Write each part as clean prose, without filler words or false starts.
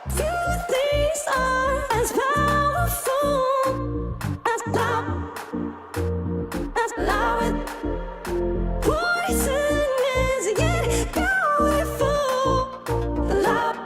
Few things are as powerful as love. Poison is yet beautiful. Love.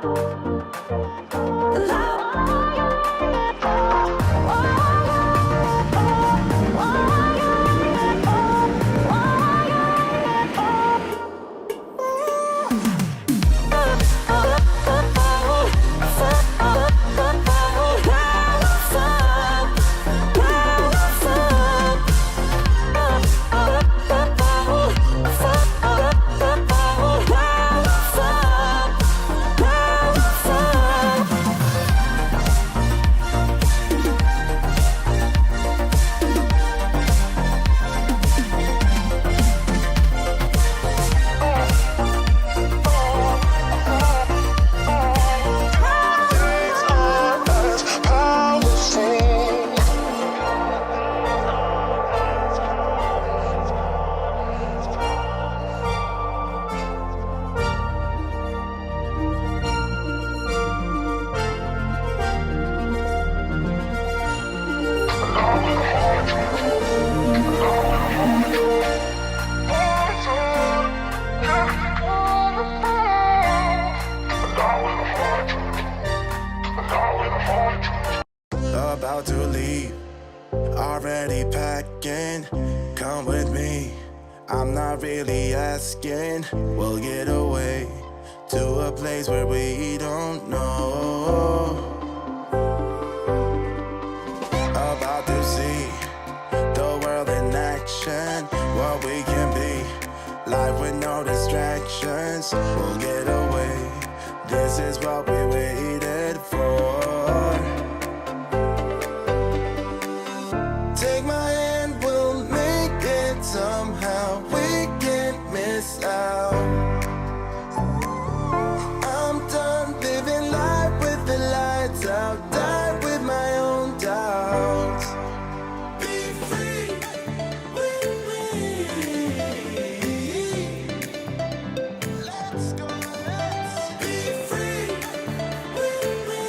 About to leave, already packing. Come with me, I'm not really asking. We'll get away to a place where we don't know. About to see the world in action, what we can be. Life with no distractions, we'll get away. This is what we waited for. Take my hand, we'll make it somehow. We can't miss out. I'm done living life with the lights out. Die with my own doubts. Be free with me. Let's go, let's be free with me.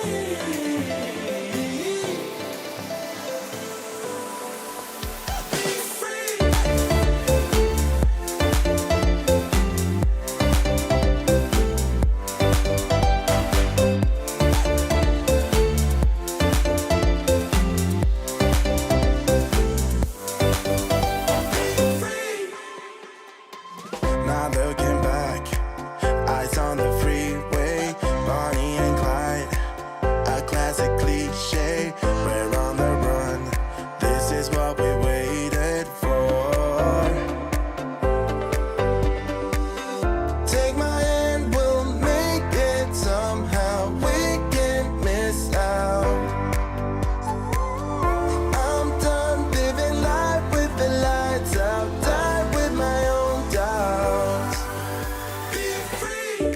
Not looking back, eyes on the freeway, Bonnie and Clyde, a classic cliche. We're on the run, this is what we waited for. Take my hand, we'll make it somehow. We can't miss out. I'm done living life with the lights out. Die with my own doubts. Be free.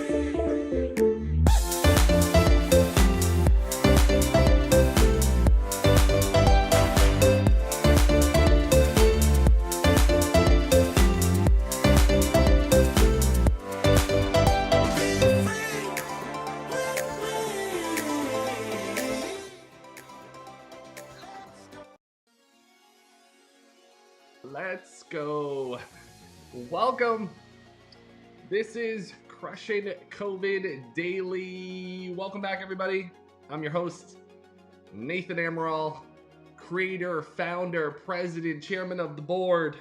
Let's go. Welcome. This is Crushing COVID Daily. Welcome back, everybody. I'm your host, Nathan Amaral, creator, founder, president, chairman of the board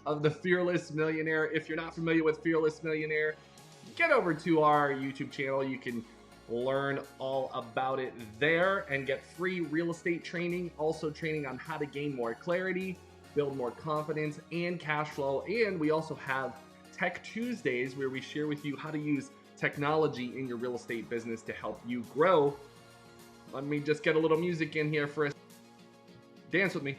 of the Fearless Millionaire. If you're not familiar with Fearless Millionaire, get over to our YouTube channel. You can learn all about it there and get free real estate training, also training on how to gain more clarity, build more confidence and cash flow. And we also have Tech Tuesdays where we share with you how to use technology in your real estate business to help you grow. Let me just get a little music in here for us. Dance with me.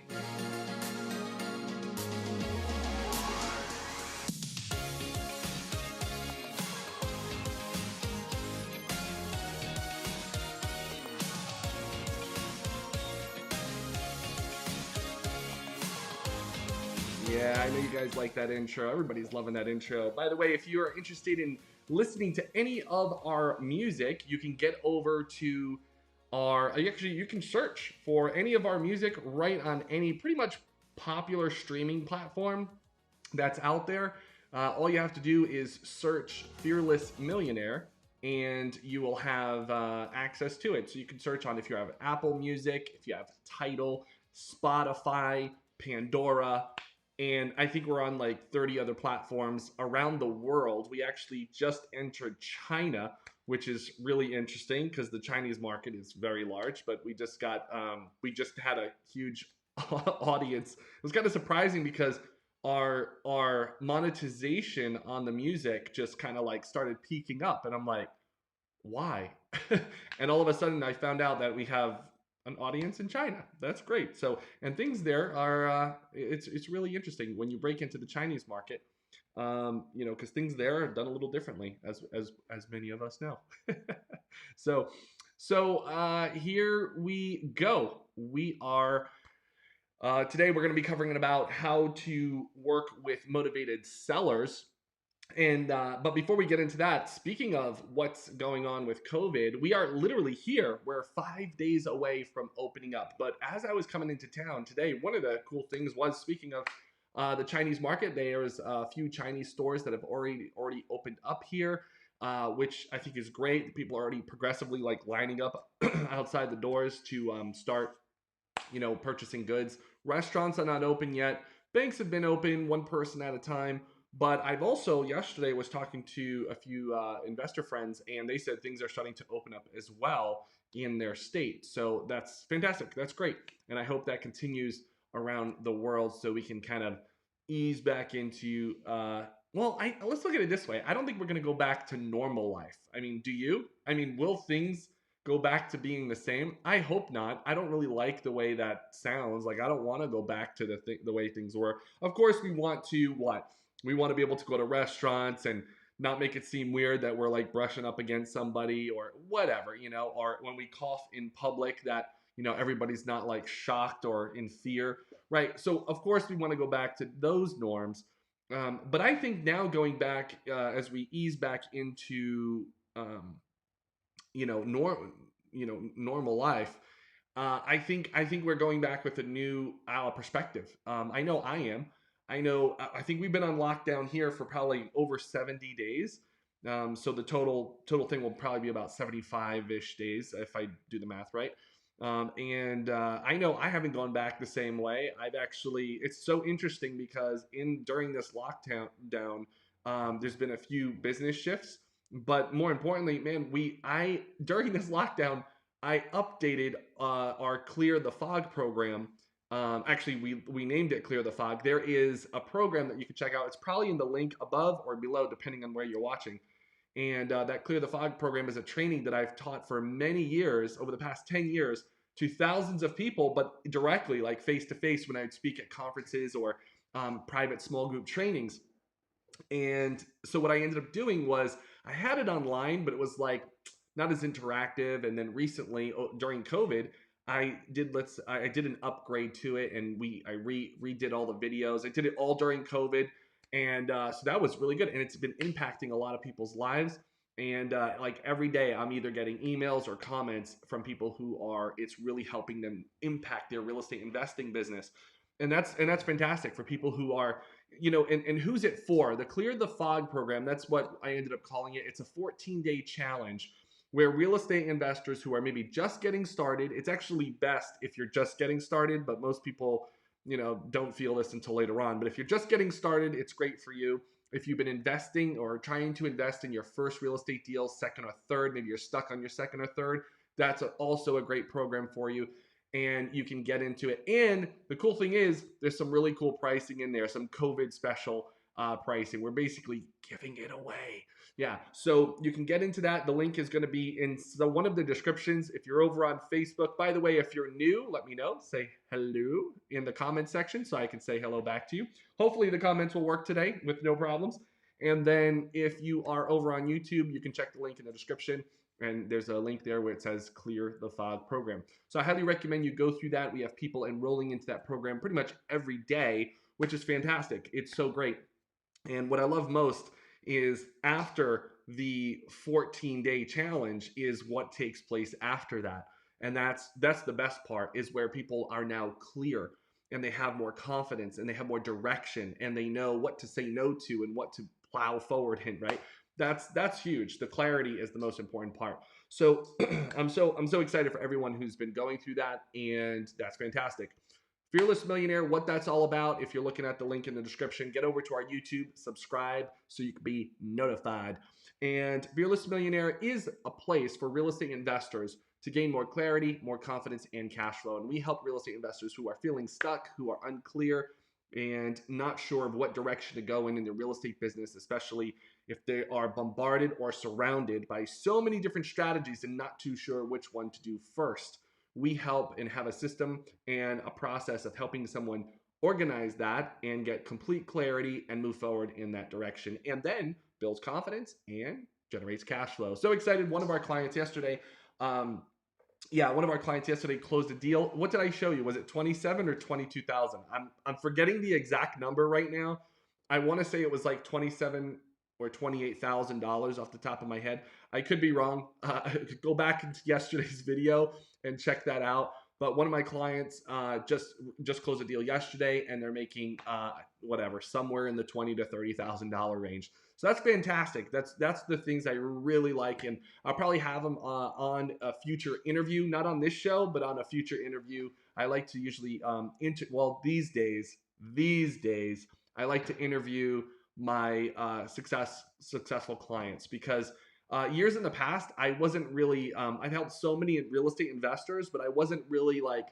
Yeah, I know you guys like that intro. Everybody's loving that intro. By the way, if you are interested in listening to any of our music, you can get over to you can search for any of our music right on any pretty much popular streaming platform that's out there. All you have to do is search Fearless Millionaire and you will have access to it. So you can search on if you have Apple Music, if you have Tidal, Spotify, Pandora, and I think we're on like 30 other platforms around the world. We actually just entered China, which is really interesting because the Chinese market is very large, but we just had a huge audience. It was kind of surprising because our monetization on the music just kind of like started peaking up, and I'm like, why? And all of a sudden I found out that we have an audience in China. That's great. So, and things there are it's really interesting when you break into the Chinese market. Because things there are done a little differently, as many of us know. So here we go. We are today we're going to be covering about how to work with motivated sellers. And but before we get into that, speaking of what's going on with COVID, we are literally here. We're 5 days away from opening up. But as I was coming into town today, one of the cool things was, speaking of the Chinese market, there's a few Chinese stores that have already opened up here, which I think is great. People are already progressively like lining up outside the doors to start, purchasing goods. Restaurants are not open yet. Banks have been open, one person at a time. But I've also yesterday was talking to a few investor friends, and they said things are starting to open up as well in their state. So that's fantastic. That's great. And I hope that continues around the world so we can kind of ease back into, let's look at it this way. I don't think we're going to go back to normal life. I mean, do you? I mean, will things go back to being the same? I hope not. I don't really like the way that sounds. Like, I don't want to go back to the way things were. Of course, we want to what? We want to be able to go to restaurants and not make it seem weird that we're like brushing up against somebody or whatever, or when we cough in public that, everybody's not like shocked or in fear, right? So of course we want to go back to those norms. But I think now going back, as we ease back into, normal life, I think we're going back with a new perspective. I know I am. I think we've been on lockdown here for probably over 70 days. So the total thing will probably be about 75-ish days if I do the math right. And I know I haven't gone back the same way. It's so interesting because during this lockdown, there's been a few business shifts, but more importantly, man, during this lockdown, I updated our Clear the Fog program. Actually, we named it Clear the Fog. There is a program that you can check out. It's probably in the link above or below, depending on where you're watching. And that Clear the Fog program is a training that I've taught for many years, over the past 10 years, to thousands of people, but directly, like face-to-face when I'd speak at conferences or private small group trainings. And so what I ended up doing was I had it online, but it was like not as interactive. And then recently, during COVID, I did an upgrade to it, and I redid all the videos. I did it all during COVID, and so that was really good. And it's been impacting a lot of people's lives. And like every day, I'm either getting emails or comments from people it's really helping them impact their real estate investing business. And that's fantastic for people who are, and who's it for? The Clear the Fog program, that's what I ended up calling it. It's a 14-day challenge where real estate investors who are maybe just getting started, it's actually best if you're just getting started, but most people, don't feel this until later on. But if you're just getting started, it's great for you. If you've been investing or trying to invest in your first real estate deal, second or third, maybe you're stuck on your second or third, that's also a great program for you. And you can get into it. And the cool thing is there's some really cool pricing in there, some COVID special pricing. We're basically giving it away. Yeah, so you can get into that. The link is going to be in one of the descriptions. If you're over on Facebook, by the way, if you're new, let me know. Say hello in the comment section so I can say hello back to you. Hopefully the comments will work today with no problems. And then if you are over on YouTube, you can check the link in the description. And there's a link there where it says Clear the Fog program. So I highly recommend you go through that. We have people enrolling into that program pretty much every day, which is fantastic. It's so great. And what I love most is after the 14-day challenge is what takes place after that. And that's the best part, is where people are now clear and they have more confidence and they have more direction and they know what to say no to and what to plow forward in, right? That's huge. The clarity is the most important part. So I'm so excited for everyone who's been going through that, and that's fantastic. Fearless Millionaire, what that's all about. If you're looking at the link in the description, get over to our YouTube, subscribe so you can be notified. And Fearless Millionaire is a place for real estate investors to gain more clarity, more confidence, and cash flow. And we help real estate investors who are feeling stuck, who are unclear, and not sure of what direction to go in their real estate business, especially if they are bombarded or surrounded by so many different strategies and not too sure which one to do first. We help and have a system and a process of helping someone organize that and get complete clarity and move forward in that direction, and then builds confidence and generates cash flow. So excited. One of our clients yesterday, one of our clients yesterday closed a deal. What did I show you? Was it 27 or 22,000? I'm forgetting the exact number right now. I want to say it was like 27 or $28,000 off the top of my head. I could be wrong. Go back into yesterday's video and check that out. But one of my clients just closed a deal yesterday, and they're making somewhere in the $20,000 to $30,000 range. So that's fantastic. That's the things I really like, and I'll probably have them on a future interview, not on this show, but on a future interview. I like to usually these days I like to interview my successful clients, because years in the past, I wasn't really, I've helped so many real estate investors, but I wasn't really like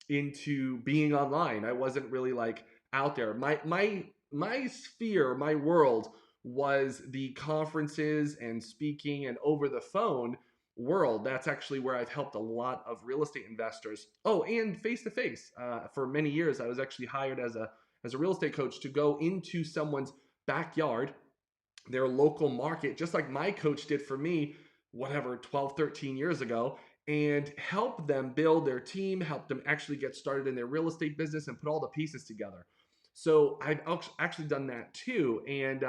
into being online. I wasn't really like out there. My sphere, my world was the conferences and speaking and over the phone world. That's actually where I've helped a lot of real estate investors. Oh, and face to face. For many years, I was actually hired as a real estate coach to go into someone's backyard, their local market, just like my coach did for me, 12, 13 years ago, and help them build their team, help them actually get started in their real estate business and put all the pieces together. So I've actually done that too. And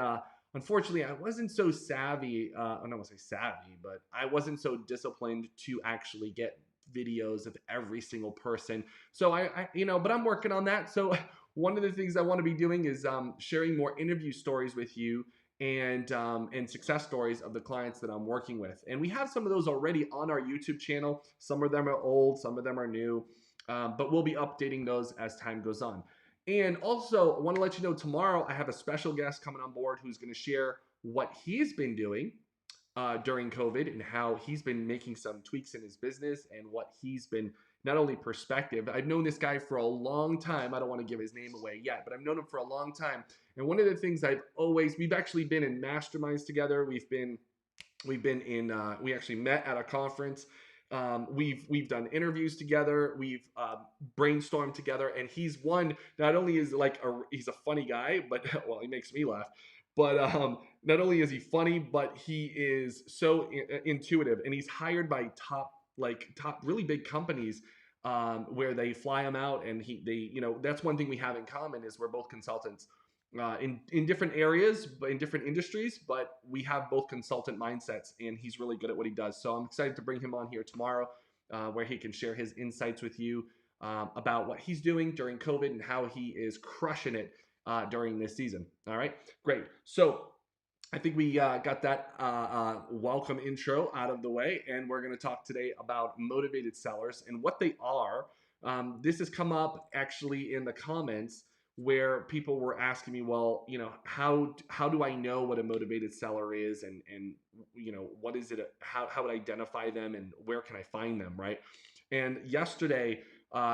unfortunately, I wasn't so savvy. I don't want to say savvy, but I wasn't so disciplined to actually get videos of every single person. So but I'm working on that. So one of the things I want to be doing is sharing more interview stories with you, and success stories of the clients that I'm working with. And we have some of those already on our YouTube channel. Some of them are old, some of them are new, but we'll be updating those as time goes on. And also, I want to let you know, tomorrow I have a special guest coming on board who's going to share what he's been doing during COVID and how he's been making some tweaks in his business and what he's been, not only perspective. I've known this guy for a long time. I don't want to give his name away yet, but I've known him for a long time. And one of the things we've actually been in masterminds together. We actually met at a conference. We've done interviews together. We've brainstormed together, and he's one, not only is he's a funny guy, but well, he makes me laugh. But not only is he funny, but he is so intuitive, and he's hired by top really big companies where they fly him out, and that's one thing we have in common, is we're both consultants in different areas, but in different industries, but we have both consultant mindsets, and he's really good at what he does. So I'm excited to bring him on here tomorrow, where he can share his insights with you about what he's doing during COVID and how he is crushing it during this season. All right, great. So I think we got that welcome intro out of the way, and we're going to talk today about motivated sellers and what they are. This has come up actually in the comments, where people were asking me, well, how do I know what a motivated seller is, and what is it? How would I identify them, and where can I find them, right? And yesterday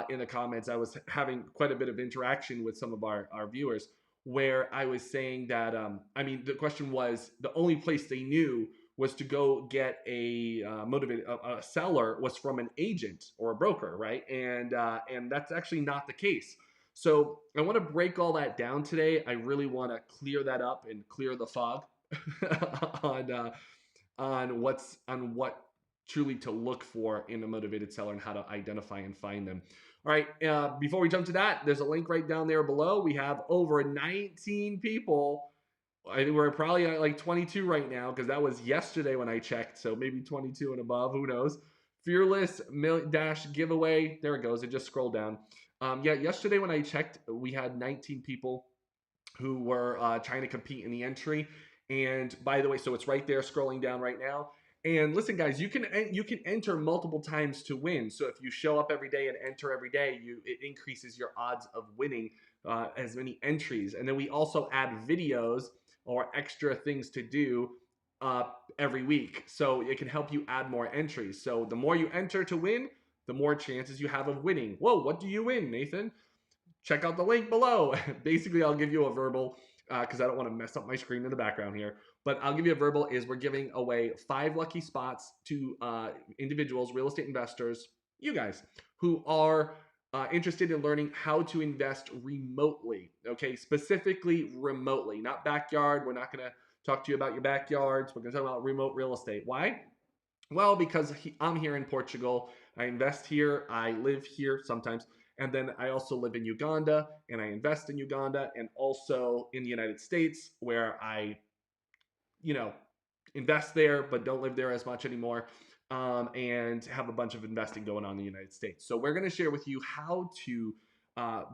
in the comments, I was having quite a bit of interaction with some of our viewers, where I was saying that, the question was, the only place they knew was to go get a seller was from an agent or a broker, right? And that's actually not the case. So I want to break all that down today. I really want to clear that up and clear the fog on what truly to look for in a motivated seller and how to identify and find them. All right, before we jump to that, there's a link right down there below. We have over 19 people I think we're probably at like 22 right now because that was yesterday when I checked. So maybe 22 and above. Who knows? Fearless dash giveaway. There it goes. It just scrolled down. Yeah, yesterday when I checked, we had 19 people who were trying to compete in the entry. And by the way, so it's right there scrolling down right now. And listen, guys, you can enter multiple times to win. So if you show up every day and enter every day, it increases your odds of winning as many entries. And then we also add videos or extra things to do uh, every week, so it can help you add more entries. So the more you enter to win, the more chances you have of winning. Whoa, what do you win, Nathan? Check out the link below. Basically, I'll give you a verbal because I don't want to mess up my screen in the background here. But I'll give you a verbal is we're giving away 5 lucky spots to individuals, real estate investors, you guys, who are interested in learning how to invest remotely. Okay, specifically remotely, not backyard. We're not going to talk to you about your backyards. We're going to talk about remote real estate. Why? Well, because I'm here in Portugal. I invest here. I live here sometimes. And then I also live in Uganda and I invest in Uganda and also in the United States where I, you know, invest there but don't live there as much anymore, and have a bunch of investing going on in the United States. So we're going to share with you how to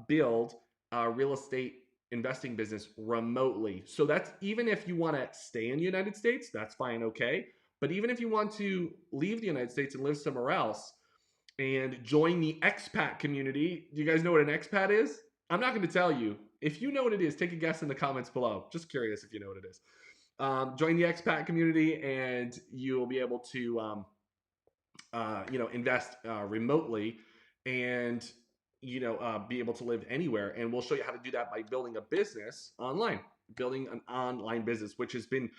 build a real estate investing business remotely. So that's even if you want to stay in the United States, that's fine, okay? But even if you want to leave the United States and live somewhere else, and join the expat community. Do you guys know what an expat is? I'm not going to tell you. If you know what it is, take a guess in the comments below. Just curious if you know what it is. Join the expat community, and you'll be able to, invest remotely, and be able to live anywhere. And we'll show you how to do that by building a business online, building an online business, which has been,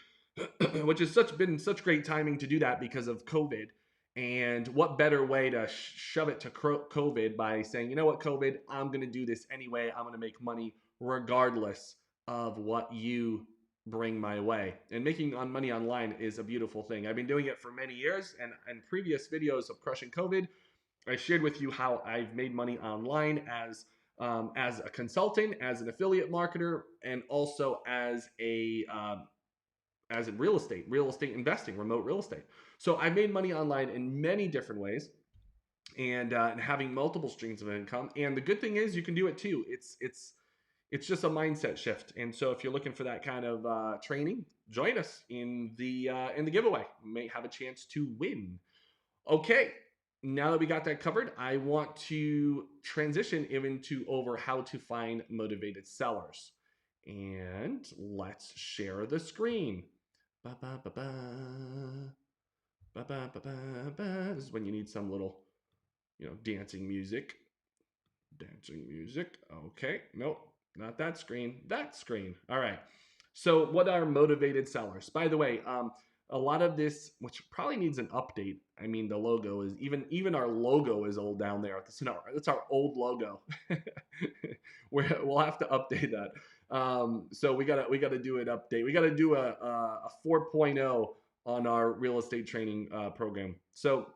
which has been such great timing to do that because of COVID. And what better way to shove it to COVID by saying, you know what, COVID, I'm going to do this anyway. I'm going to make money regardless of what you bring my way. And making money online is a beautiful thing. I've been doing it for many years. And in previous videos of Crushing COVID, I shared with you how I've made money online as a consultant, as an affiliate marketer, and also as in real estate investing, remote real estate. So I made money online in many different ways, and having multiple streams of income. And the good thing is you can do it too. It's just a mindset shift. And so if you're looking for that kind of training, join us in the giveaway. You may have a chance to win. Okay. Now that we got that covered, I want to transition into over how to find motivated sellers. And let's share the screen. Ba, ba, ba, ba. Ba, ba, ba, ba, ba. This is when you need some little, dancing music. Dancing music. Okay. Nope. Not that screen. That screen. All right. So what are motivated sellers? By the way, a lot of this, which probably needs an update. I mean, the logo is even our logo is old down there. That's our old logo. We'll have to update that. So we gotta do an update. We gotta do a 4.0 on our real estate training program. So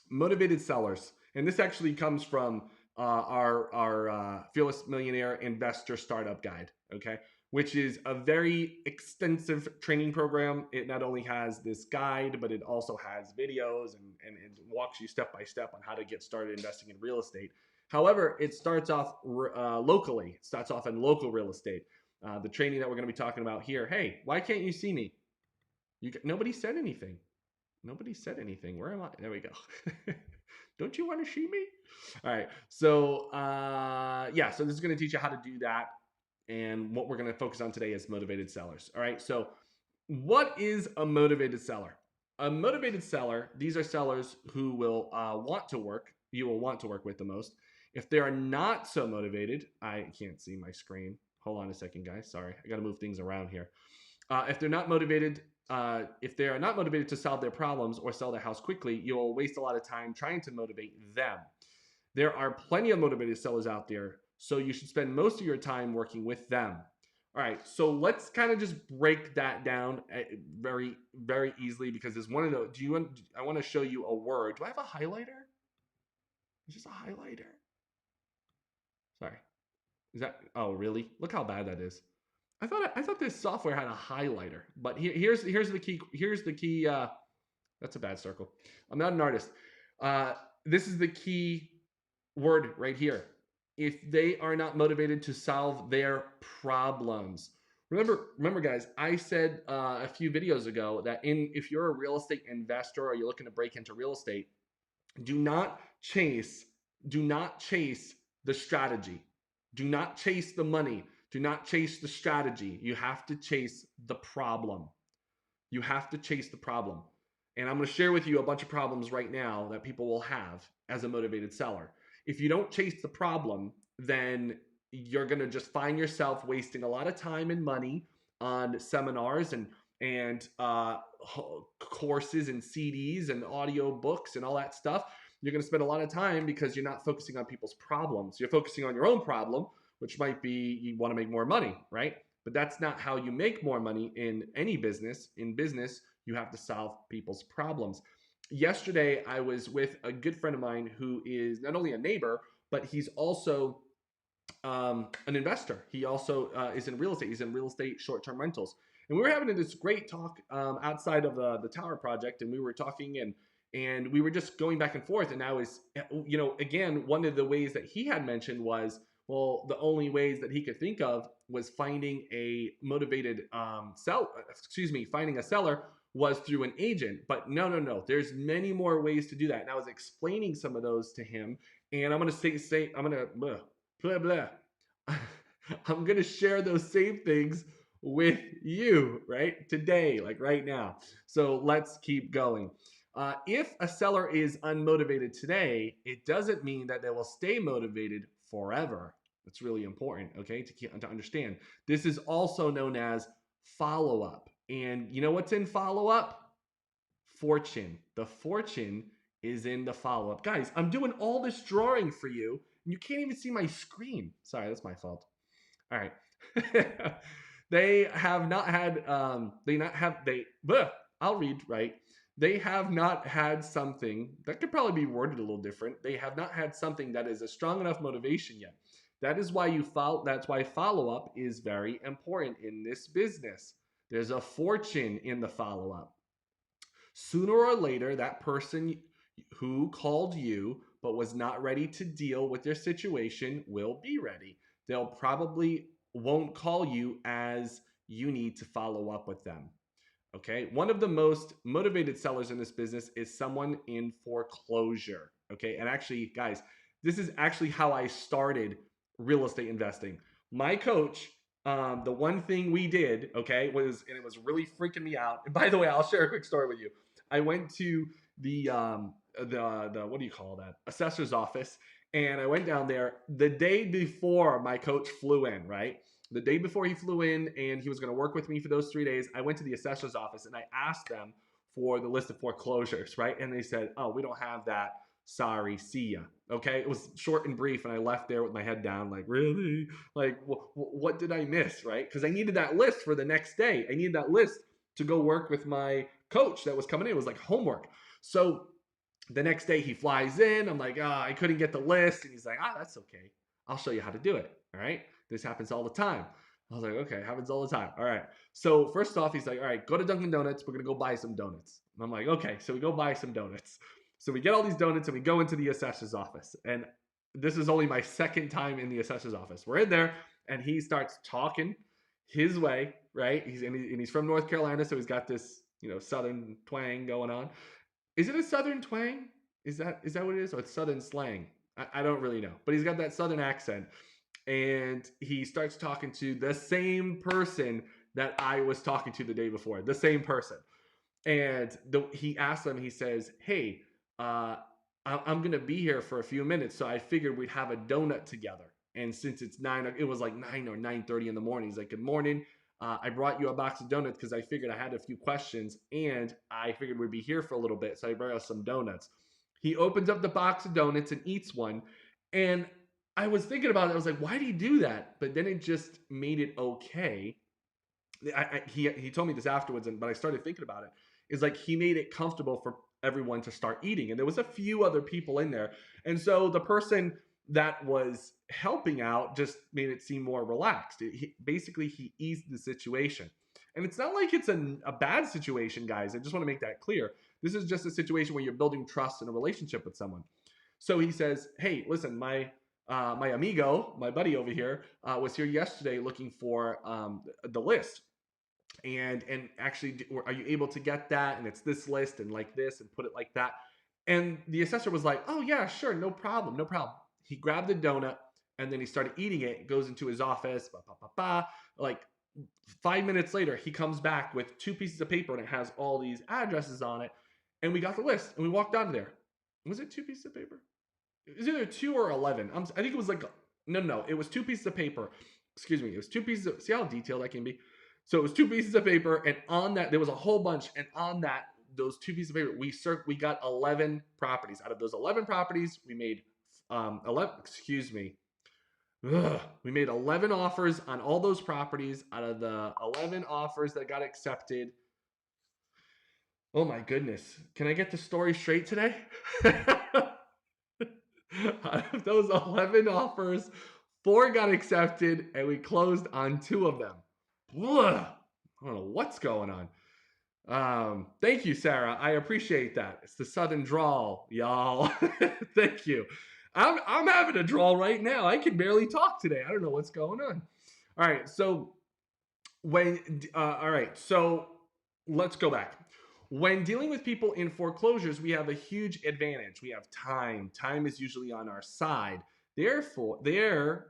motivated sellers, and this actually comes from our Fearless Millionaire Investor Startup Guide. Okay, which is a very extensive training program. It not only has this guide, but it also has videos and it walks you step by step on how to get started investing in real estate. However, it starts off locally. It starts off in local real estate. The training that we're going to be talking about here. Hey, why can't you see me? Nobody said anything. Nobody said anything. Where am I? There we go. Don't you want to see me? All right. So, so this is going to teach you how to do that. And what we're going to focus on today is motivated sellers. All right. So what is a motivated seller? A motivated seller, these are sellers who will want to work. You will want to work with the most. If they are not so motivated, I can't see my screen. Hold on a second, guys. Sorry. I got to move things around here. If they are not motivated to solve their problems or sell their house quickly, you'll waste a lot of time trying to motivate them. There are plenty of motivated sellers out there, so you should spend most of your time working with them. All right, so let's kind of just break that down very, very easily because there's one of those. I want to show you a word. Do I have a highlighter? Is this a highlighter? Sorry. Is that? Oh, really? Look how bad that is. I thought this software had a highlighter, but here's the key. Here's the key. That's a bad circle. I'm not an artist. Uh, this is the key word right here. If they are not motivated to solve their problems. Remember, guys, I said a few videos ago that if you're a real estate investor or you're looking to break into real estate, do not chase, do not chase the strategy. Do not chase the money. Do not chase the strategy. You have to chase the problem. You have to chase the problem. And I'm going to share with you a bunch of problems right now that people will have as a motivated seller. If you don't chase the problem, then you're going to just find yourself wasting a lot of time and money on seminars and courses and CDs and audio books and all that stuff. You're going to spend a lot of time because you're not focusing on people's problems. You're focusing on your own problem, which might be you want to make more money, right? But that's not how you make more money in any business. In business, you have to solve people's problems. Yesterday, I was with a good friend of mine who is not only a neighbor, but he's also an investor. He also is in real estate. He's in real estate short-term rentals. And we were having this great talk outside of the tower project, and we were talking and we were just going back and forth. And I was, again, one of the ways that he had mentioned was, well, the only ways that he could think of was finding a motivated finding a seller was through an agent. But no. There's many more ways to do that. And I was explaining some of those to him. And I'm going to I'm going to blah, blah. I'm going to share those same things with you, right? Today, like right now. So let's keep going. If a seller is unmotivated today, it doesn't mean that they will stay motivated forever. That's really important, okay, to understand. This is also known as follow-up. And you know what's in follow-up? Fortune. The fortune is in the follow-up. Guys, I'm doing all this drawing for you, and you can't even see my screen. Sorry, that's my fault. All right. They have not had, I'll read, right? They have not had something that could probably be worded a little different. They have not had something that is a strong enough motivation yet. That is why that's why follow-up is very important in this business. There's a fortune in the follow-up. Sooner or later, that person who called you but was not ready to deal with their situation will be ready. They'll probably won't call you as you need to follow up with them. Okay, one of the most motivated sellers in this business is someone in foreclosure. Okay, and actually, guys, this is actually how I started real estate investing. My coach, the one thing we did, okay, and it was really freaking me out. And by the way, I'll share a quick story with you. I went to the what do you call that? Assessor's office, and I went down there the day before my coach flew in, right? The day before he flew in and he was going to work with me for those 3 days, I went to the assessor's office and I asked them for the list of foreclosures, right? And they said, oh, we don't have that. Sorry, see ya. Okay, it was short and brief, and I left there with my head down, like, really? Like, what did I miss, right? Because I needed that list for the next day. I needed that list to go work with my coach that was coming in. It was like homework. So the next day he flies in. I'm like, I couldn't get the list. And he's like, that's okay. I'll show you how to do it, all right? This happens all the time. I was like, okay, happens all the time. All right. So first off, he's like, all right, go to Dunkin' Donuts. We're going to go buy some donuts. And I'm like, okay. So we go buy some donuts. So we get all these donuts and we go into the assessor's office. And this is only my second time in the assessor's office. We're in there and he starts talking his way, right? He's from North Carolina. So he's got this, Southern twang going on. Is it a Southern twang? Is that what it is? Or it's Southern slang? I don't really know. But he's got that Southern accent. And he starts talking to the same person that I was talking to the day before, the same person. And he asked them, he says, hey, I'm going to be here for a few minutes. So I figured we'd have a donut together. And since it was like 9 or 9:30 in the morning. He's like, good morning. I brought you a box of donuts because I figured I had a few questions and I figured we'd be here for a little bit. So I brought us some donuts. He opens up the box of donuts and eats one. And I was thinking about it. I was like, why do you do that? But then it just made it okay. He told me this afterwards, but I started thinking about it. It's like he made it comfortable for everyone to start eating. And there was a few other people in there. And so the person that was helping out just made it seem more relaxed. Basically, he eased the situation. And it's not like it's a bad situation, guys. I just want to make that clear. This is just a situation where you're building trust in a relationship with someone. So he says, hey, listen, my amigo, my buddy over here, was here yesterday looking for the list. And actually, are you able to get that? And it's this list and like this and put it like that. And the assessor was like, oh yeah, sure, no problem, no problem. He grabbed the donut and then he started eating it, goes into his office, like 5 minutes later, he comes back with 2 pieces of paper and it has all these addresses on it. And we got the list and we walked out of there. Was it 2 pieces of paper? It was either 2 or 11. I think it was like, no, it was 2 pieces of paper. Excuse me. It was 2 pieces of, see how detailed I can be? So it was 2 pieces of paper, and on that, there was a whole bunch, and on that, those 2 pieces of paper, we got 11 properties. Out of those 11 properties, we made 11, excuse me. We made 11 offers on all those properties. Out of the 11 offers that got accepted, oh my goodness. Can I get the story straight today? Out of those 11 offers, 4 got accepted, and we closed on 2 of them. I don't know what's going on. Thank you, Sarah. I appreciate that. It's the Southern drawl, y'all. Thank you. I'm having a drawl right now. I can barely talk today. I don't know what's going on. All right. So So let's go back. When dealing with people in foreclosures, we have a huge advantage. We have time. Time is usually on our side. Therefore, there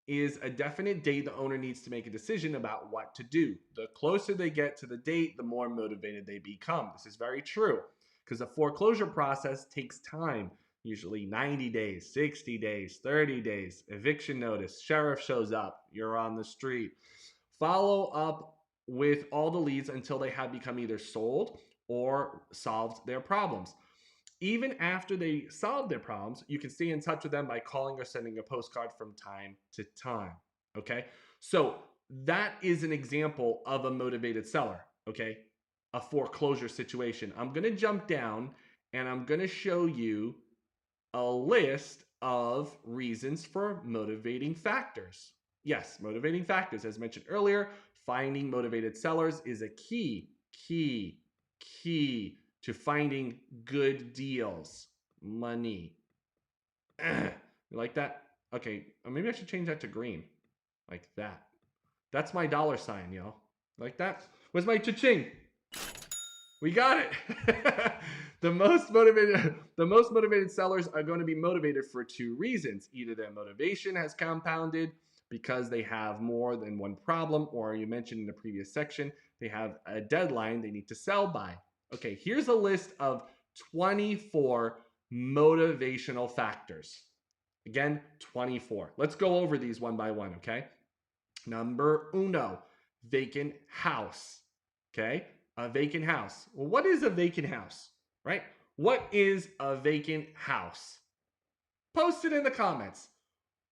is a definite date the owner needs to make a decision about what to do. The closer they get to the date, the more motivated they become. This is very true because the foreclosure process takes time, usually 90 days, 60 days, 30 days, eviction notice, sheriff shows up, you're on the street. Follow up with all the leads until they have become either sold or solved their problems. Even after they solve their problems, you can stay in touch with them by calling or sending a postcard from time to time. Okay. So that is an example of a motivated seller. Okay. A foreclosure situation. I'm going to jump down and I'm going to show you a list of reasons for motivating factors. Yes, motivating factors. As mentioned earlier, finding motivated sellers is a key to finding good deals. Money. You like that? Okay, maybe I should change that to green. Like that. That's my dollar sign, yo. Like that? Where's my cha-ching? We got it. The most motivated sellers are going to be motivated for 2 reasons. Either their motivation has compounded because they have more than one problem, or you mentioned in the previous section, they have a deadline they need to sell by. Okay, here's a list of 24 motivational factors. Again, 24. Let's go over these one by one, okay? Number uno, vacant house. Okay, a vacant house. Well, what is a vacant house, right? What is a vacant house? Post it in the comments.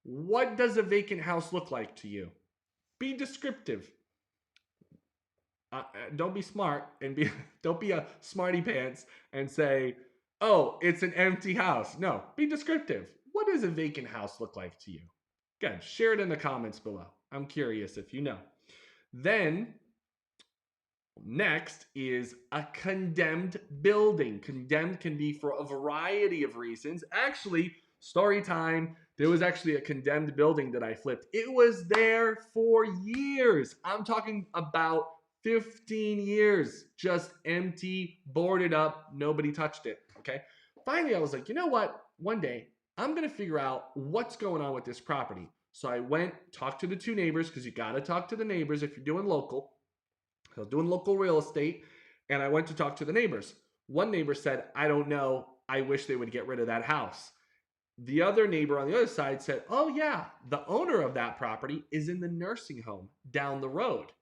What does a vacant house look like to you? Be descriptive. Don't be smart and don't be a smarty pants and say, oh, it's an empty house. No, be descriptive. What does a vacant house look like to you? Good. Share it in the comments below. I'm curious if you know. Then next is a condemned building. Condemned can be for a variety of reasons. Actually, story time. There was actually a condemned building that I flipped. It was there for years. I'm talking about 15 years, just empty, boarded up, nobody touched it, okay? Finally, I was like, you know what? One day, I'm gonna figure out what's going on with this property. So I went, talked to the 2 neighbors, because you gotta talk to the neighbors if you're doing local. I was doing local real estate, and I went to talk to the neighbors. One neighbor said, I don't know, I wish they would get rid of that house. The other neighbor on the other side said, oh yeah, the owner of that property is in the nursing home down the road.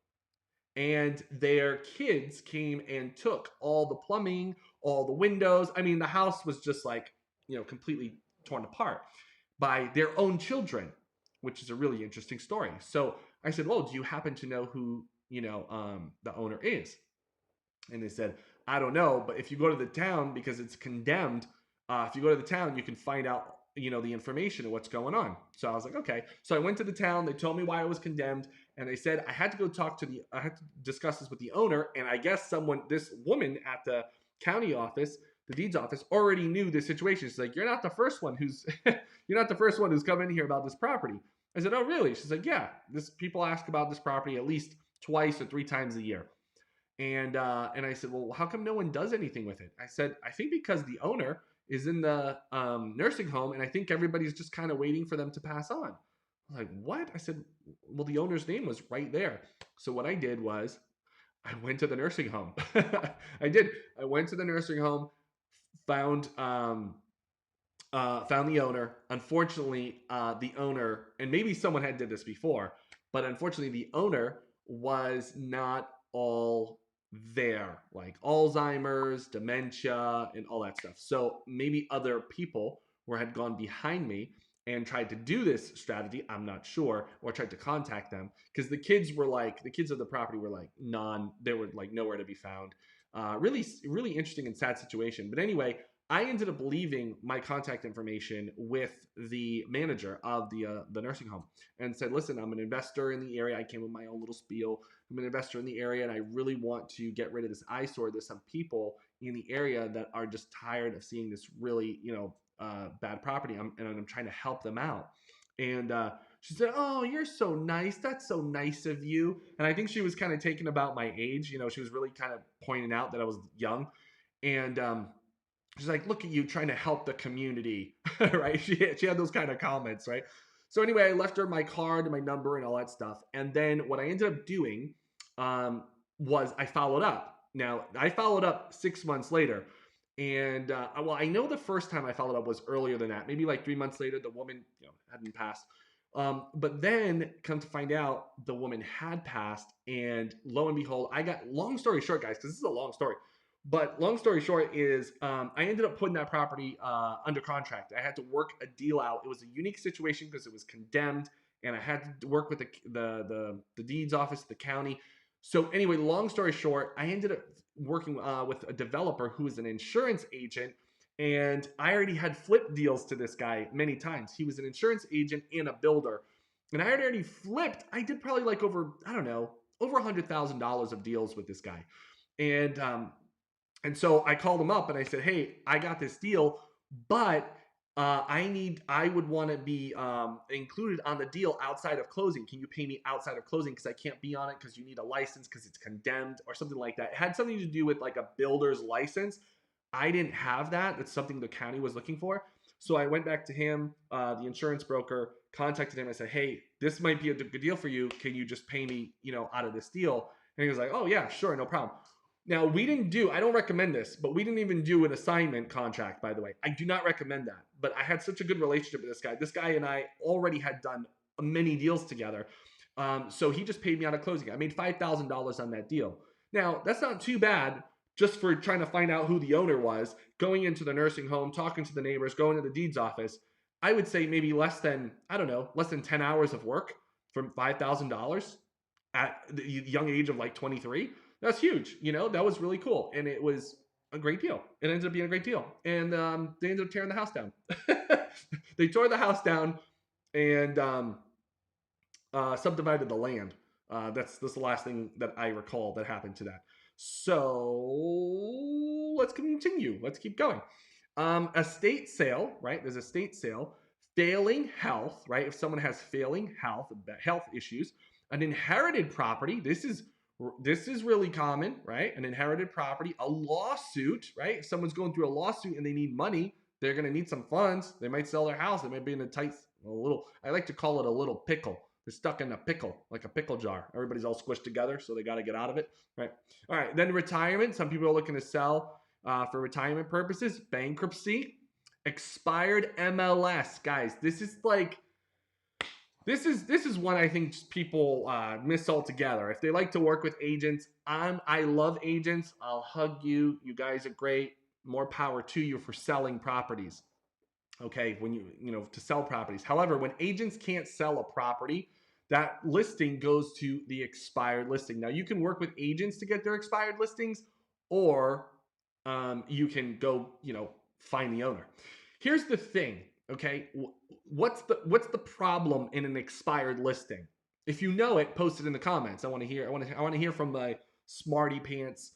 And their kids came and took all the plumbing, all the windows. I mean, the house was just like, completely torn apart by their own children, which is a really interesting story. So I said, well, do you happen to know who, the owner is? And they said, I don't know, but if you go to the town, because it's condemned, if you go to the town, you can find out the information of what's going on. So I was like, okay. So I went to the town. They told me why I was condemned, and they said I had to go I had to discuss this with the owner. And I guess this woman at the county office, the deeds office, already knew the situation. She's like, you're not the first one who's come in here about this property. I said, oh, really? She's like, yeah, people ask about this property at least twice or three times a year. And I said, well, how come no one does anything with it? I said, I think because the owner is in the nursing home, and I think everybody's just kind of waiting for them to pass on. I was like, what? I said, well, the owner's name was right there. So what I did was I went to the nursing home. I did. I went to the nursing home, found the owner. Unfortunately, the owner, and maybe someone had did this before, but unfortunately the owner was not all there, like Alzheimer's, dementia, and all that stuff. So maybe other people had gone behind me and tried to do this strategy. I'm not sure, or tried to contact them, because the kids of the property were like they were like nowhere to be found. Really, really interesting and sad situation. But anyway, I ended up leaving my contact information with the manager of the nursing home and said, listen, I'm an investor in the area. I came with my own little spiel. I'm an investor in the area, and I really want to get rid of this eyesore. There's some people in the area that are just tired of seeing this really, bad property. I'm trying to help them out. And she said, oh, you're so nice. That's so nice of you. And I think she was kind of taken about my age. She was really kind of pointing out that I was young. And she's like, look at you trying to help the community, right? She had those kind of comments, right? So anyway, I left her my card and my number and all that stuff. And then what I ended up doing was I followed up. Now, I followed up 6 months later. And well, I know the first time I followed up was earlier than that. Maybe like 3 months later, the woman hadn't passed. But then come to find out, the woman had passed. And lo and behold, long story short, guys, because this is a long story. But long story short is I ended up putting that property under contract. I had to work a deal out. It was a unique situation because it was condemned, and I had to work with the deeds office, the county. So anyway, long story short, I ended up working with a developer who is an insurance agent, and I already had flipped deals to this guy many times. He was an insurance agent and a builder, and I had already flipped. I did probably like over $100,000 of deals with this guy, and so I called him up and I said, hey, I got this deal, but I would want to be included on the deal outside of closing. Can you pay me outside of closing? Because I can't be on it because you need a license because it's condemned or something like that. It had something to do with like a builder's license. I didn't have that. That's something the county was looking for. So I went back to him, the insurance broker, contacted him. I said, hey, this might be a good deal for you. Can you just pay me, out of this deal? And he was like, oh yeah, sure, no problem. Now, I don't recommend this, but we didn't even do an assignment contract, by the way. I do not recommend that. But I had such a good relationship with this guy. This guy and I already had done many deals together. So he just paid me out of closing. I made $5,000 on that deal. Now, that's not too bad just for trying to find out who the owner was, going into the nursing home, talking to the neighbors, going to the deeds office. I would say maybe less than 10 hours of work for $5,000 at the young age of like 23. That's huge. That was really cool. And it was a great deal. It ended up being a great deal. And they ended up tearing the house down. They tore the house down and subdivided the land. That's the last thing that I recall that happened to that. So let's continue. Let's keep going. Estate sale, right? There's estate sale. Failing health, right? If someone has failing health issues. An inherited property. This is really common, right? An inherited property, a lawsuit, right? If someone's going through a lawsuit and they need money, they're going to need some funds. They might sell their house. They might be in I like to call it a little pickle. They're stuck in a pickle, like a pickle jar. Everybody's all squished together, so they got to get out of it, right? All right, then retirement. Some people are looking to sell for retirement purposes. Bankruptcy, expired MLS. Guys, this is one I think people miss altogether. If they like to work with agents, I love agents. I'll hug you. You guys are great. More power to you for selling properties. Okay, when to sell properties. However, when agents can't sell a property, that listing goes to the expired listing. Now, you can work with agents to get their expired listings, or you can go, find the owner. Here's the thing. Okay, what's the problem in an expired listing? If you know it, post it in the comments. I want to hear. I want to hear from my smarty pants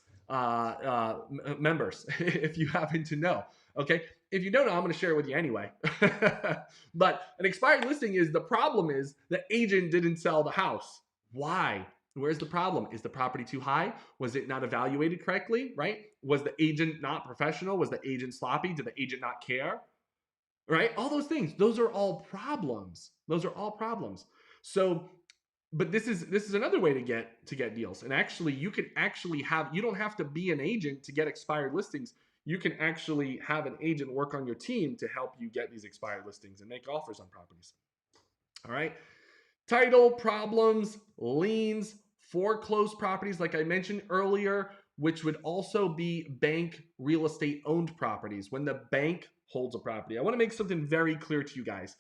members if you happen to know. Okay, if you don't know, I'm going to share it with you anyway. But an expired listing is the problem is the agent didn't sell the house. Why? Where's the problem? Is the property too high? Was it not evaluated correctly? Right? Was the agent not professional? Was the agent sloppy? Did the agent not care? Right? All those things. Those are all problems. Those are all problems. So, but this is another way to get deals. And actually, you can actually have, you don't have to be an agent to get expired listings. You can actually have an agent work on your team to help you get these expired listings and make offers on properties. All right. Title problems, liens, foreclosed properties, like I mentioned earlier, which would also be bank real estate owned properties when the bank holds a property. I want to make something very clear to you guys.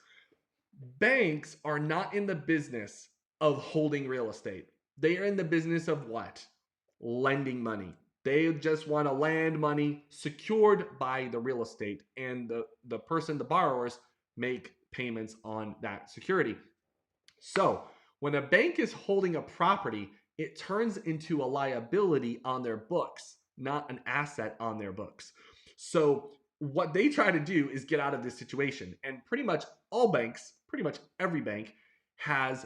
Banks are not in the business of holding real estate. They are in the business of what? Lending money. They just want to lend money secured by the real estate, and the person, the borrowers, make payments on that security. So when a bank is holding a property, it turns into a liability on their books, not an asset on their books. So what they try to do is get out of this situation. And pretty much all banks, pretty much every bank has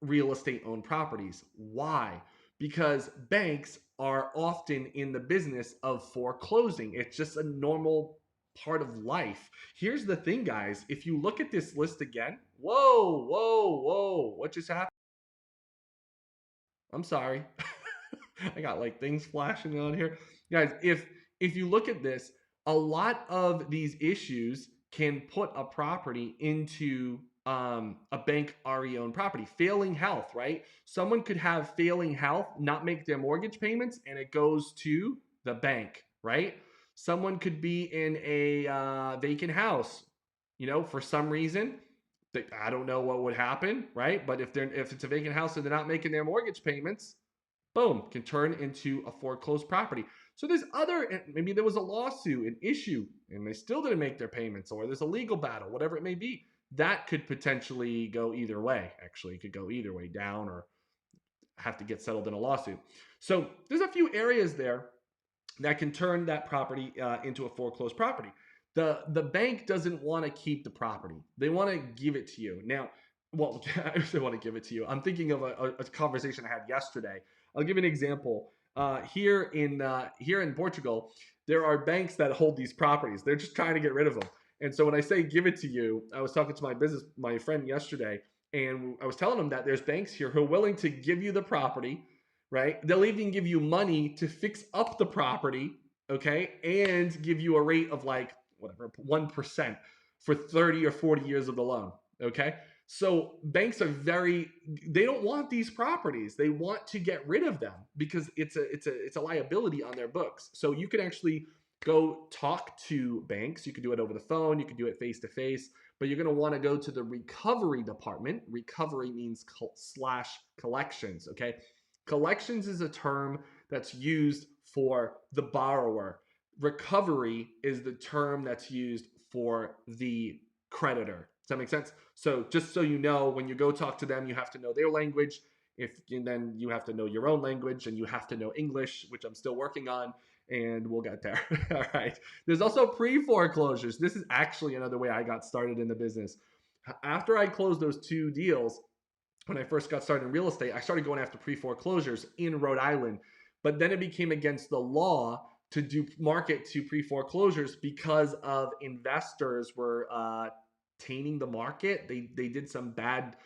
real estate owned properties. Why? Because banks are often in the business of foreclosing. It's just a normal part of life. Here's the thing, guys. If you look at this list again, whoa, what just happened? I'm sorry. I got like things flashing on here. Guys, if you look at this, a lot of these issues can put a property into a bank RE owned property. Failing health, right? Someone could have failing health, not make their mortgage payments, and it goes to the bank, right? Someone could be in a vacant house, for some reason. I don't know what would happen, right? But if it's a vacant house and they're not making their mortgage payments, boom, can turn into a foreclosed property. So there's maybe there was a lawsuit, an issue, and they still didn't make their payments, or there's a legal battle, whatever it may be. That could potentially go either way. Actually, it could go either way, down or have to get settled in a lawsuit. So there's a few areas there that can turn that property into a foreclosed property. The bank doesn't want to keep the property. They want to give it to you. Now, well, they want to give it to you. I'm thinking of a conversation I had yesterday. I'll give you an example. Here in Portugal, there are banks that hold these properties. They're just trying to get rid of them. And so when I say give it to you, I was talking to my friend yesterday, and I was telling him that there's banks here who are willing to give you the property, right? They'll even give you money to fix up the property, okay, and give you a rate of like whatever 1% for 30 or 40 years of the loan, okay? So banks are they don't want these properties. They want to get rid of them because it's a liability on their books. So you can actually go talk to banks. You can do it over the phone. You can do it face to face, but you're going to want to go to the recovery department. Recovery means /collections. Okay. Collections is a term that's used for the borrower. Recovery is the term that's used for the creditor. Does that make sense? So just so you know, when you go talk to them, you have to know their language. And then you have to know your own language, and you have to know English, which I'm still working on, and we'll get there. All right. There's also pre-foreclosures. This is actually another way I got started in the business. After I closed those 2 deals, when I first got started in real estate, I started going after pre-foreclosures in Rhode Island. But then it became against the law to do market to pre-foreclosures because of investors were tainting the market. They did some bad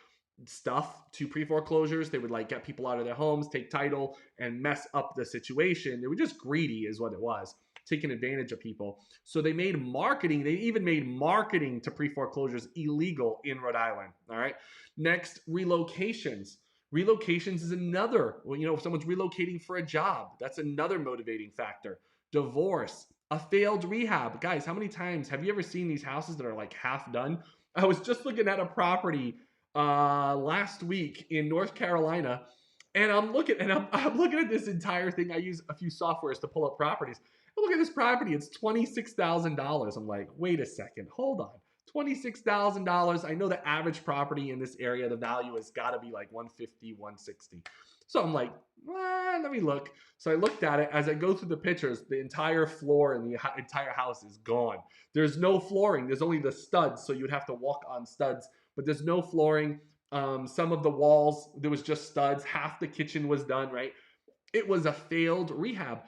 stuff to pre-foreclosures. They would like get people out of their homes, take title, and mess up the situation. They were just greedy is what it was, taking advantage of people. So they made marketing. They even made marketing to pre-foreclosures illegal in Rhode Island. All right. Next, relocations. Relocations is another, if someone's relocating for a job, that's another motivating factor. Divorce, a failed rehab. Guys, how many times have you ever seen these houses that are like half done? I was just looking at a property last week in North Carolina, and I'm looking at this entire thing. I use a few softwares to pull up properties. I look at this property, it's $26,000. I'm like, wait a second, hold on. $26,000. I know the average property in this area, the value has got to be like 150, 160. So I'm like, let me look. So I looked at it. As I go through the pictures, the entire floor in the entire house is gone. There's no flooring. There's only the studs. So you'd have to walk on studs, but there's no flooring. Some of the walls, there was just studs. Half the kitchen was done, right? It was a failed rehab.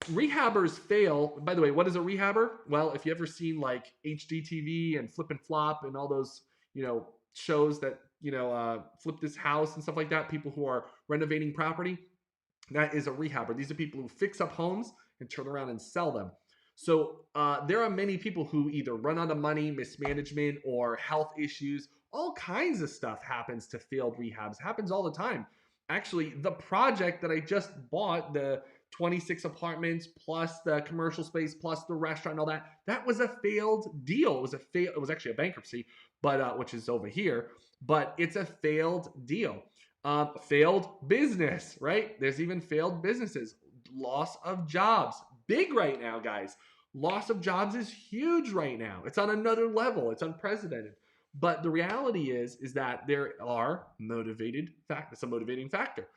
Rehabbers fail. By the way, what is a rehabber? Well, if you ever seen like HGTV and Flip and Flop and all those, shows that, flip this house and stuff like that, people who are renovating property, that is a rehabber. These are people who fix up homes and turn around and sell them. So there are many people who either run out of money, mismanagement, or health issues. All kinds of stuff happens to failed rehabs. Happens all the time. Actually, the project that I just bought, the 26 apartments plus the commercial space plus the restaurant and all that, that was a failed deal. It was actually a bankruptcy, but which is over here, but it's a failed deal. Failed business, right? There's even failed businesses. Loss of jobs. Big right now, guys. Loss of jobs is huge right now. It's on another level. It's unprecedented. But the reality is that there are motivated factors. It's a motivating factor.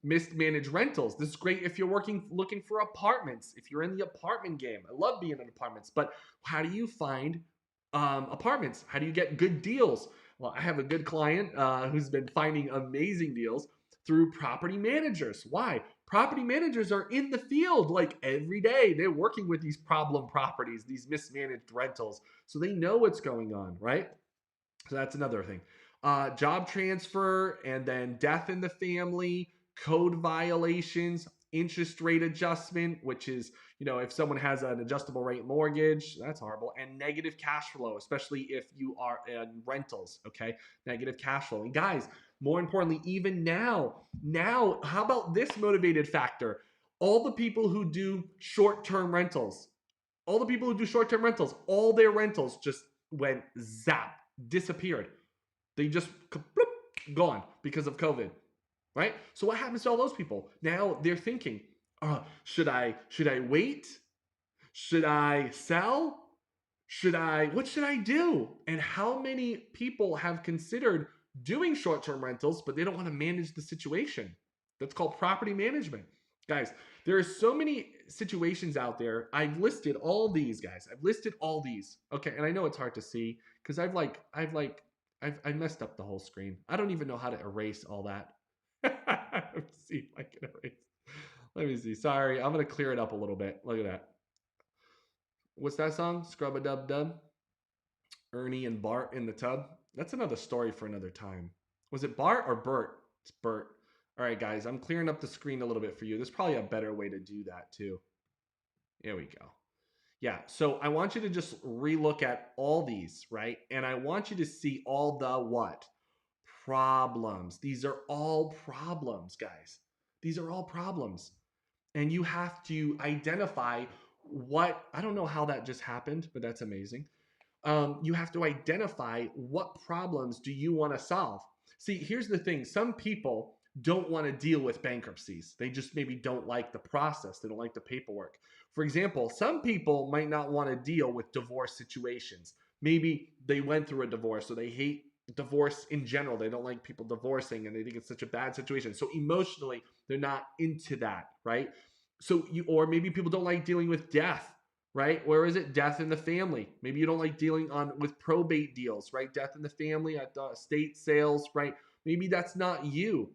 Mismanaged rentals. This is great if you're looking for apartments. If you're in the apartment game, I love being in apartments. But how do you find apartments? How do you get good deals? Well, I have a good client who's been finding amazing deals through property managers. Why? Property managers are in the field like every day. They're working with these problem properties, these mismanaged rentals. So they know what's going on, right? So that's another thing. Job transfer and then death in the family, code violations, interest rate adjustment, which is, if someone has an adjustable rate mortgage, that's horrible, and negative cash flow, especially if you are in rentals, okay? Negative cash flow. And guys, more importantly, even now, how about this motivated factor? All the people who do short-term rentals, all their rentals just went zap, disappeared. They just gone because of COVID. Right? So what happens to all those people? Now they're thinking, should I wait? Should I sell? What should I do? And how many people have considered doing short-term rentals, but they don't want to manage the situation? That's called property management. Guys, there are so many situations out there. I've listed all these, guys. I've listed all these. Okay, and I know it's hard to see because I've messed up the whole screen. I don't even know how to erase all that. Let's see if I can erase. Let me see. Sorry, I'm gonna clear it up a little bit. Look at that. What's that song? Scrub-a-dub-dub. Ernie and Bart in the tub. That's another story for another time. Was it Bart or Bert? It's Bert. All right, guys, I'm clearing up the screen a little bit for you. There's probably a better way to do that too. Here we go. Yeah, so I want you to just relook at all these, right? And I want you to see all the what? Problems. These are all problems, guys. These are all problems. And you have to identify I don't know how that just happened, but that's amazing. You have to identify what problems do you want to solve. See, here's the thing. Some people don't want to deal with bankruptcies. They just maybe don't like the process. They don't like the paperwork. For example, some people might not want to deal with divorce situations. Maybe they went through a divorce, so they hate divorce in general. They don't like people divorcing and they think it's such a bad situation. So emotionally, they're not into that, right? Or maybe people don't like dealing with death, right? Where is it? Death in the family. Maybe you don't like dealing with probate deals, right? Death in the family, at the estate sales, right? Maybe that's not you,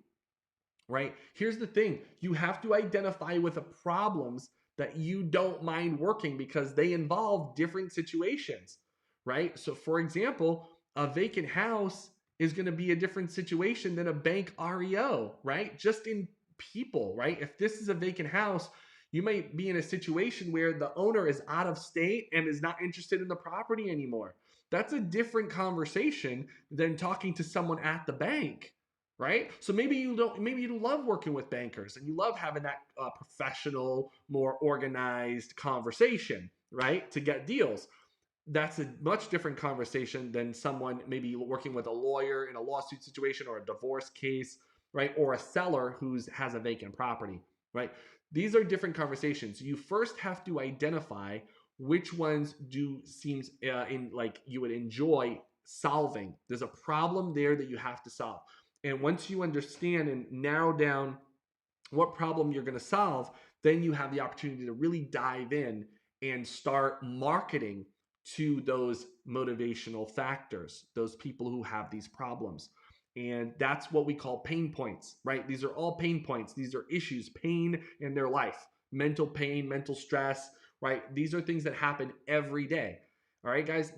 right? Here's the thing. You have to identify with the problems that you don't mind working because they involve different situations, right? So for example, a vacant house is going to be a different situation than a bank REO, right? Just in people, right? If this is a vacant house, you might be in a situation where the owner is out of state and is not interested in the property anymore. That's a different conversation than talking to someone at the bank, right? So maybe you love working with bankers and you love having that professional, more organized conversation, right? To get deals. That's a much different conversation than someone maybe working with a lawyer in a lawsuit situation or a divorce case, right? Or a seller who has a vacant property, right? These are different conversations. You first have to identify which ones seems in like you would enjoy solving. There's a problem there that you have to solve. And once you understand and narrow down what problem you're going to solve, then you have the opportunity to really dive in and start marketing to those motivational factors, those people who have these problems. And that's what we call pain points, right? These are all pain points. These are issues, pain in their life, mental pain, mental stress, right? These are things that happen every day. All right, guys,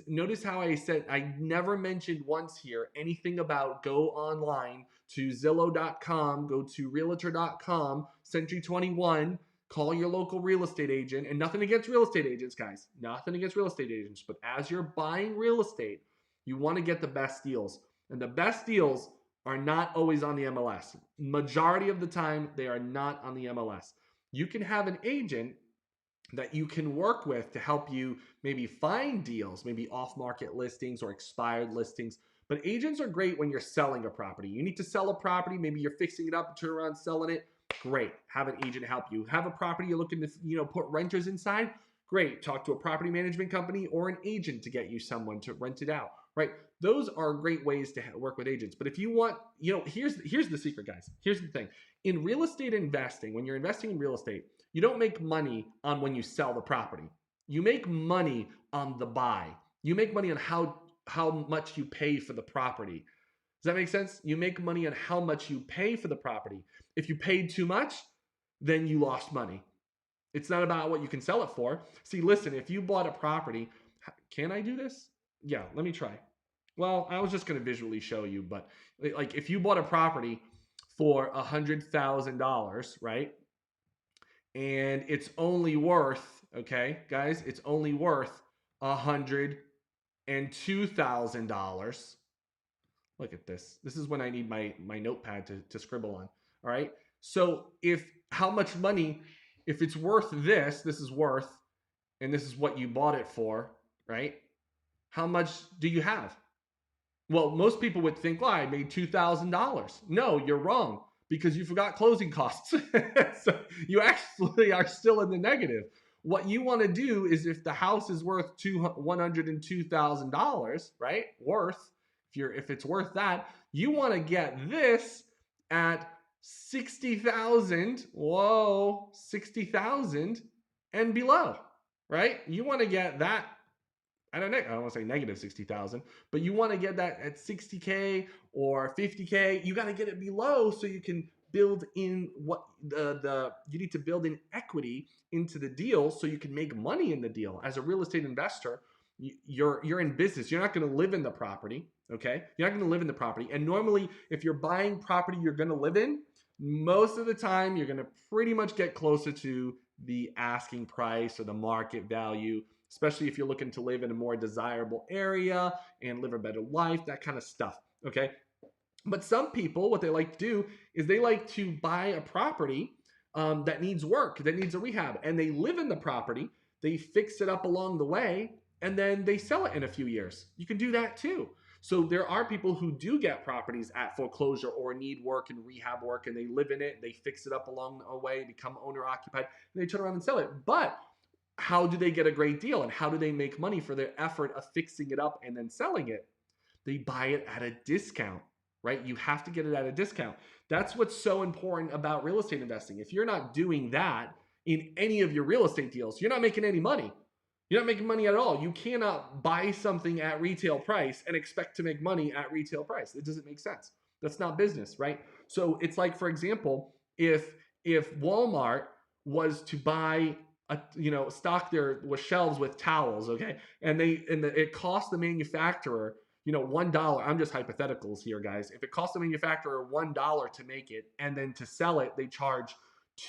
notice how I said, I never mentioned once here anything about go online to Zillow.com, go to Realtor.com, Century 21, call your local real estate agent, and nothing against real estate agents, guys, nothing against real estate agents, but as you're buying real estate, you want to get the best deals. And the best deals are not always on the MLS. Majority of the time, they are not on the MLS. You can have an agent that you can work with to help you maybe find deals, maybe off-market listings or expired listings. But agents are great when you're selling a property. You need to sell a property, maybe you're fixing it up, turn around selling it. Great, have an agent help you. Have a property you're looking to put renters inside. Great, talk to a property management company or an agent to get you someone to rent it out. Right? Those are great ways to work with agents. But if you want, here's the secret, guys. Here's the thing. In real estate investing, when you're investing in real estate, you don't make money on when you sell the property. You make money on the buy. You make money on how much you pay for the property. Does that make sense? You make money on how much you pay for the property. If you paid too much, then you lost money. It's not about what you can sell it for. See, listen, if you bought a property, can I do this? Yeah, let me try. Well, I was just going to visually show you, but like if you bought a property for $100,000, right? And it's only worth, okay, guys, it's only worth $102,000. Look at this. This is when I need my notepad to scribble on. All right. So how much money, if it's worth this is worth, and this is what you bought it for, right? How much do you have? Well, most people would think, well, I made $2,000. No, you're wrong, because you forgot closing costs. So you actually are still in the negative. What you want to do is, if the house is worth $102,000, right? If it's worth that, you want to get this at 60,000. Whoa, 60,000 and below, right? You want to get that. I don't want to say negative 60,000, but you want to get that at 60K or 50K. You got to get it below so you can build in you need to build in equity into the deal so you can make money in the deal. As a real estate investor, you're in business. You're not going to live in the property, okay? You're not going to live in the property. And normally, if you're buying property you're going to live in, most of the time you're going to pretty much get closer to the asking price or the market value, especially if you're looking to live in a more desirable area and live a better life, that kind of stuff, okay? But some people, what they like to do is they like to buy a property that needs work, that needs a rehab, and they live in the property, they fix it up along the way, and then they sell it in a few years. You can do that too. So there are people who do get properties at foreclosure or need work and rehab work, and they live in it, they fix it up along the way, become owner occupied, and they turn around and sell it. But how do they get a great deal, and how do they make money for their effort of fixing it up and then selling it? They buy it at a discount, right? You have to get it at a discount. That's what's so important about real estate investing. If you're not doing that in any of your real estate deals, you're not making any money. You're not making money at all. You cannot buy something at retail price and expect to make money at retail price. It doesn't make sense. That's not business, right? So it's like, for example, if Walmart was to buy stock there with shelves with towels, okay, and it cost the manufacturer, $1. I'm just hypotheticals here, guys. If it cost the manufacturer $1 to make it, and then to sell it, they charge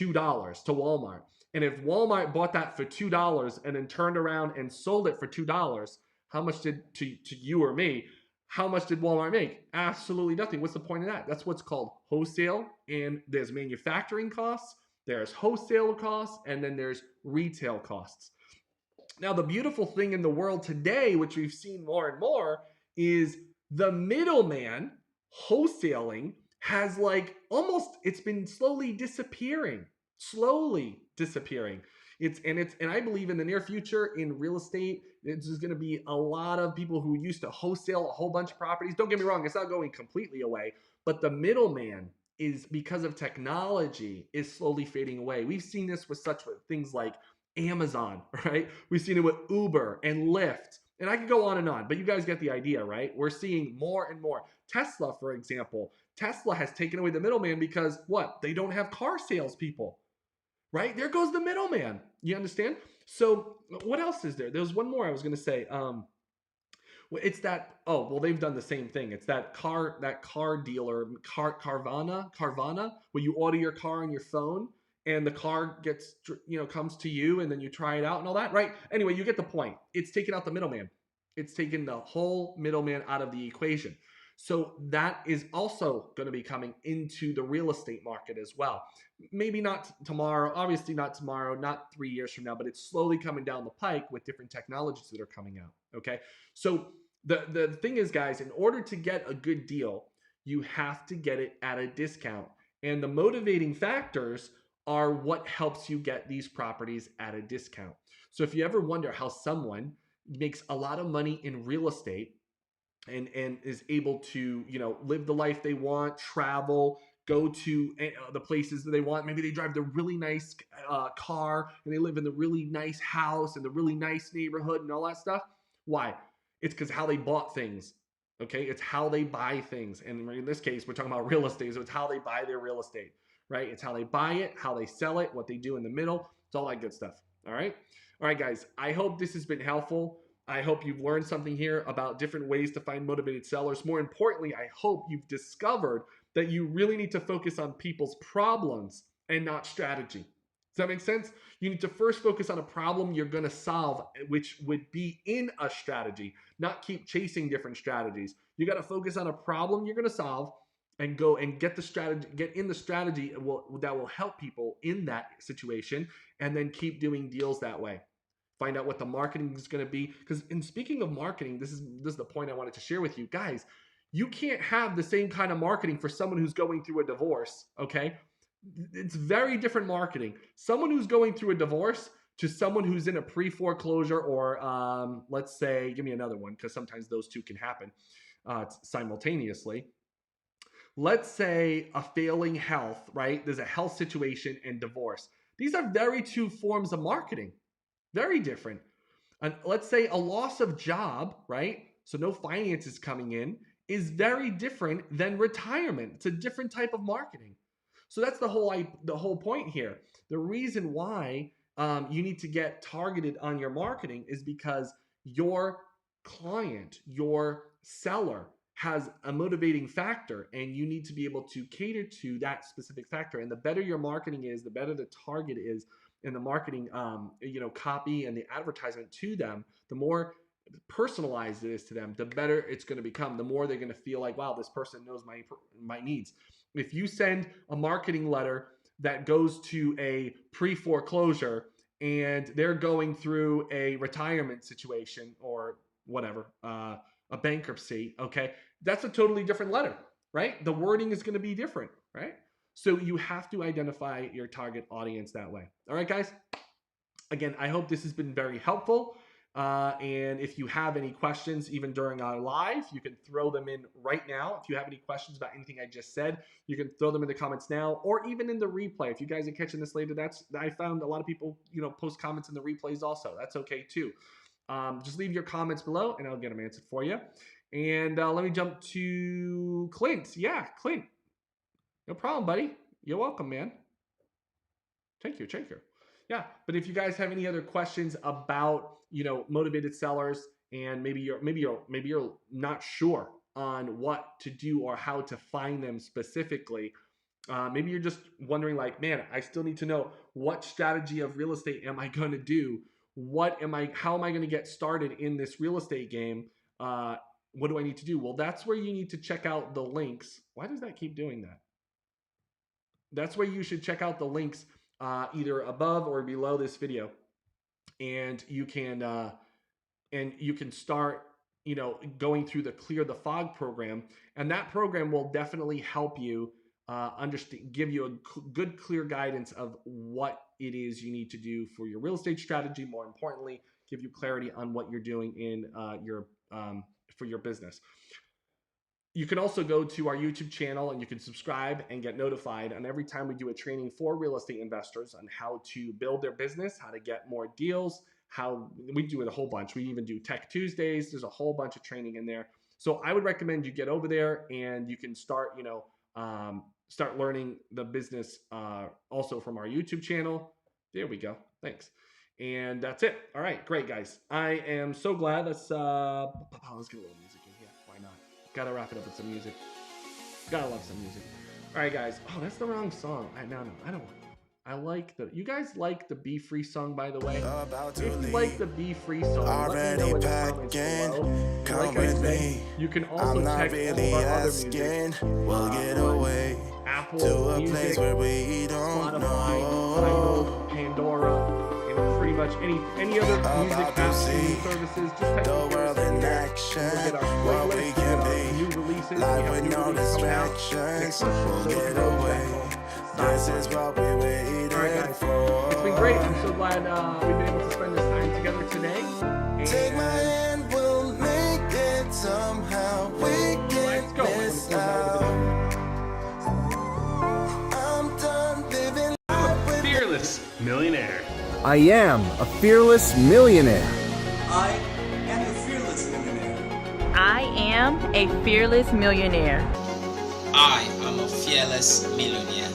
$2 to Walmart. And if Walmart bought that for $2 and then turned around and sold it for $2, how much did to you or me? How much did Walmart make? Absolutely nothing. What's the point of that? That's what's called wholesale. And there's manufacturing costs, there's wholesale costs, and then there's retail costs. Now, the beautiful thing in the world today, which we've seen more and more, is the middleman wholesaling has it's been slowly disappearing. And I believe in the near future in real estate, it's just going to be a lot of people who used to wholesale a whole bunch of properties. Don't get me wrong, it's not going completely away, but the middleman is, because of technology, is slowly fading away. We've seen this with things like Amazon, right? We've seen it with Uber and Lyft, and I could go on and on, but you guys get the idea, right? We're seeing more and more. Tesla, for example, Tesla has taken away the middleman because what? They don't have car salespeople, right? There goes the middleman. You understand? So what else is there? There's one more I was going to say. It's that, oh, well, they've done the same thing. It's that car dealer, Carvana, where you order your car on your phone and the car gets, comes to you and then you try it out and all that, right? Anyway, you get the point. It's taken out the middleman. It's taken the whole middleman out of the equation. So that is also going to be coming into the real estate market as well. Maybe not tomorrow, obviously not tomorrow, not 3 years from now, but it's slowly coming down the pike with different technologies that are coming out. Okay. So the thing is, guys, in order to get a good deal, you have to get it at a discount. And the motivating factors are what helps you get these properties at a discount. So if you ever wonder how someone makes a lot of money in real estate and is able to, live the life they want, travel, go to the places that they want. Maybe they drive the really nice car and they live in the really nice house and the really nice neighborhood and all that stuff. Why? It's because how they bought things. Okay, it's how they buy things. And in this case, we're talking about real estate. So it's how they buy their real estate, right? It's how they buy it, how they sell it, what they do in the middle. It's all that good stuff. All right. All right, guys. I hope this has been helpful. I hope you've learned something here about different ways to find motivated sellers. More importantly, I hope you've discovered that you really need to focus on people's problems and not strategy. Does that make sense? You need to first focus on a problem you're going to solve, which would be in a strategy, not keep chasing different strategies. You got to focus on a problem you're going to solve and go and get in the strategy that will help people in that situation, and then keep doing deals that way. Find out what the marketing is going to be. Because in speaking of marketing, this is the point I wanted to share with you guys. You can't have the same kind of marketing for someone who's going through a divorce. Okay, it's very different marketing. Someone who's going through a divorce to someone who's in a pre-foreclosure, or let's say, give me another one, because sometimes those two can happen simultaneously. Let's say a failing health, right? There's a health situation and divorce. These are very two forms of marketing. Very different. And let's say a loss of job, right? So no finances coming in, is very different than retirement. It's a different type of marketing. So that's the whole point here. The reason why you need to get targeted on your marketing is because your client, your seller, has a motivating factor, and you need to be able to cater to that specific factor. And the better your marketing is, the better the target is, and the marketing, copy and the advertisement to them, the more personalized it is to them, the better it's going to become. The more they're going to feel like, wow, this person knows my needs. If you send a marketing letter that goes to a pre-foreclosure and they're going through a retirement situation or whatever, a bankruptcy, okay, that's a totally different letter, right? The wording is going to be different, right? So you have to identify your target audience that way. All right, guys. Again, I hope this has been very helpful. And if you have any questions, even during our live, you can throw them in right now. If you have any questions about anything I just said, you can throw them in the comments now, or even in the replay. If you guys are catching this later, I found a lot of people, post comments in the replays also. That's okay too. Just leave your comments below and I'll get them answered for you. And let me jump to Clint. Yeah, Clint. No problem, buddy. You're welcome, man. Take care. Yeah, but if you guys have any other questions about, motivated sellers, and maybe you're not sure on what to do or how to find them specifically, maybe you're just wondering like, man, I still need to know what strategy of real estate am I going to do? How am I going to get started in this real estate game? What do I need to do? Well, that's where you need to check out the links. Why does that keep doing that? That's where you should check out the links either above or below this video, and you can start going through the Clear the Fog program, and that program will definitely help you understand, give you a good clear guidance of what it is you need to do for your real estate strategy. More importantly, give you clarity on what you're doing in for your business. You can also go to our YouTube channel and you can subscribe and get notified on every time we do a training for real estate investors on how to build their business, how to get more deals, how we do it a whole bunch. We even do Tech Tuesdays. There's a whole bunch of training in there. So I would recommend you get over there and you can start, start learning the business also from our YouTube channel. There we go. Thanks. And that's it. All right, great guys. I am so glad. Let's get a little music in here. Why not? Gotta wrap it up with some music. Gotta love some music. All right, guys. Oh, that's the wrong song. No, I don't. I like you guys like the Be Free song, by the way. If you like the Be Free song, let me know in the comments below. Like I said, you can also check all our other music. We'll get away Apple to a Music, place where we don't Spotify, know. Tidal, Pandora, and pretty much any other music About to apps see and services. Just type the in world in Millionaire. action, Look at our what playlist, we look can at our be. new releases. We Life have with new no releases coming out distractions, next month. we'll So get go away. check This is what we waited All right, guys. for. It's been great. I'm so glad we've been able to spend this time together today. And Take my hand, we'll make it somehow. We let's get go. this out. I'm done living life with Fearless Millionaire. I am a fearless millionaire. I am a fearless millionaire. I am a fearless millionaire. I am a fearless millionaire.